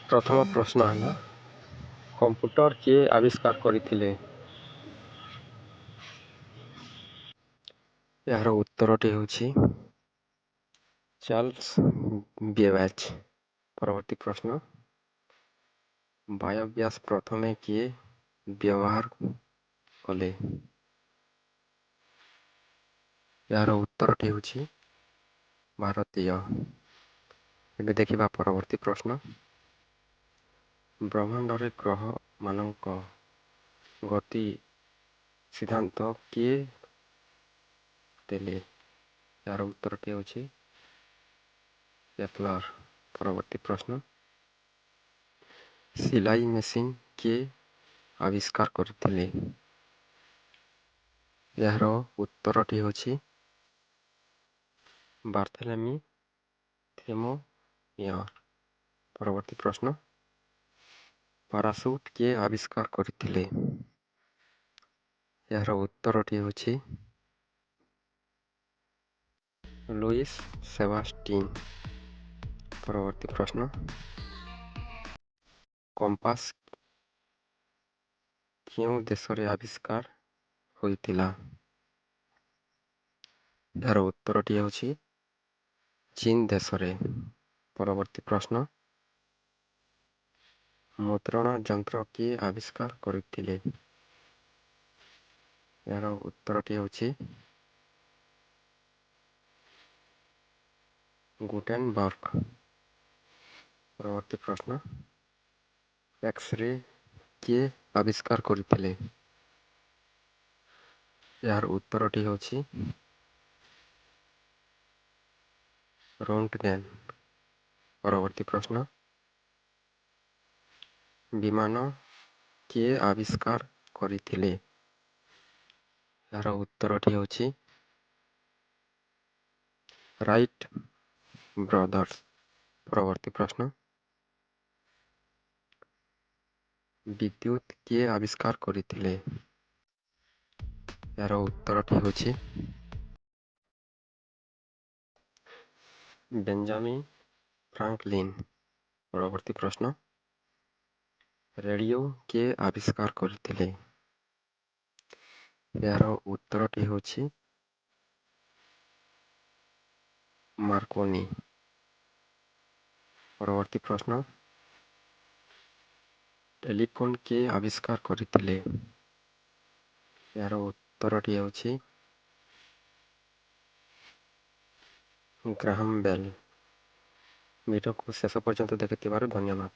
ପ୍ରଥମ ପ୍ରଶ୍ନ ହେଲା କମ୍ପ୍ୟୁଟର କିଏ ଆବିଷ୍କାର କରିଥିଲେ? ଏହାର ଉତ୍ତରଟି ହେଉଛି ଚାର୍ଲସ ବେବାଜ। ପରବର୍ତ୍ତୀ ପ୍ରଶ୍ନ ବାୟୋଗ୍ୟାସ୍ ପ୍ରଥମେ କିଏ ବ୍ୟବହାର କଲେ? ଏହାର ଉତ୍ତରଟି ହେଉଛି ଭାରତୀୟ। ଏବେ ଦେଖିବା ପରବର୍ତ୍ତୀ ପ୍ରଶ୍ନ ବ୍ରହ୍ମାଣ୍ଡରେ ଗ୍ରହମାନଙ୍କ ଗତି ସିଦ୍ଧାନ୍ତ କିଏ ଦେଲେ? ଏହାର ଉତ୍ତରଟି ହେଉଛି କେପ୍ଲର। ପରବର୍ତ୍ତୀ ପ୍ରଶ୍ନ ସିଲାଇ ମେସିନ୍ କିଏ ଆବିଷ୍କାର କରିଥିଲେ? ଏହାର ଉତ୍ତରଟି ହେଉଛି ବାର୍ଥେଲୋମି ଥେଲୋମିୟର। ପରବର୍ତ୍ତୀ ପ୍ରଶ୍ନ ପାରାସୁଟ୍ କିଏ ଆବିଷ୍କାର କରିଥିଲେ? ଏହାର ଉତ୍ତରଟି ହେଉଛି ଲୁଇସ୍ ସେବାଷ୍ଟିନ୍। ପରବର୍ତ୍ତୀ ପ୍ରଶ୍ନ କମ୍ପାସ କେଉଁ ଦେଶରେ ଆବିଷ୍କାର ହୋଇଥିଲା? ଏହାର ଉତ୍ତରଟି ହେଉଛି ଚୀନ ଦେଶରେ। ପରବର୍ତ୍ତୀ ପ୍ରଶ୍ନ ମୁଦ୍ରଣ ଯନ୍ତ୍ର କିଏ ଆବିଷ୍କାର କରିଥିଲେ? ଏହାର ଉତ୍ତରଟି ହେଉଛି ଗୁଟେନବର୍ଗ। ପରବର୍ତ୍ତୀ ପ୍ରଶ୍ନ ଏକ୍ସ-ରେ କିଏ ଆବିଷ୍କାର କରିଥିଲେ? ଏହାର ଉତ୍ତରଟି ହେଉଛି ରୋଣ୍ଟଗେନ୍। ପରବର୍ତ୍ତୀ ପ୍ରଶ୍ନ ବିମାନ କିଏ ଆବିଷ୍କାର କରିଥିଲେ? ଏହାର ଉତ୍ତରଟି ହେଉଛି ରାଇଟ୍ ବ୍ରଦର୍ସ। ପରବର୍ତ୍ତୀ ପ୍ରଶ୍ନ ବିଦ୍ୟୁତ୍ କିଏ ଆବିଷ୍କାର କରିଥିଲେ? ଏହାର ଉତ୍ତରଟି ହେଉଛି ବେଞ୍ଜାମିନ୍ ଫ୍ରାଙ୍କଲିନ୍। ପରବର୍ତ୍ତୀ ପ୍ରଶ୍ନ ରେଡ଼ିଓ କିଏ ଆବିଷ୍କାର କରିଥିଲେ? ଏହାର ଉତ୍ତରଟି ହେଉଛି ମାର୍କୋନି। ପରବର୍ତ୍ତୀ ପ୍ରଶ୍ନ ଟେଲିଫୋନ୍ କିଏ ଆବିଷ୍କାର କରିଥିଲେ? ଏହାର ଉତ୍ତରଟି ହେଉଛି ଗ୍ରାହାମ ବେଲ୍। ଭିଡ଼ିଓକୁ ଶେଷ ପର୍ଯ୍ୟନ୍ତ ଦେଖିଥିବାରୁ ଧନ୍ୟବାଦ।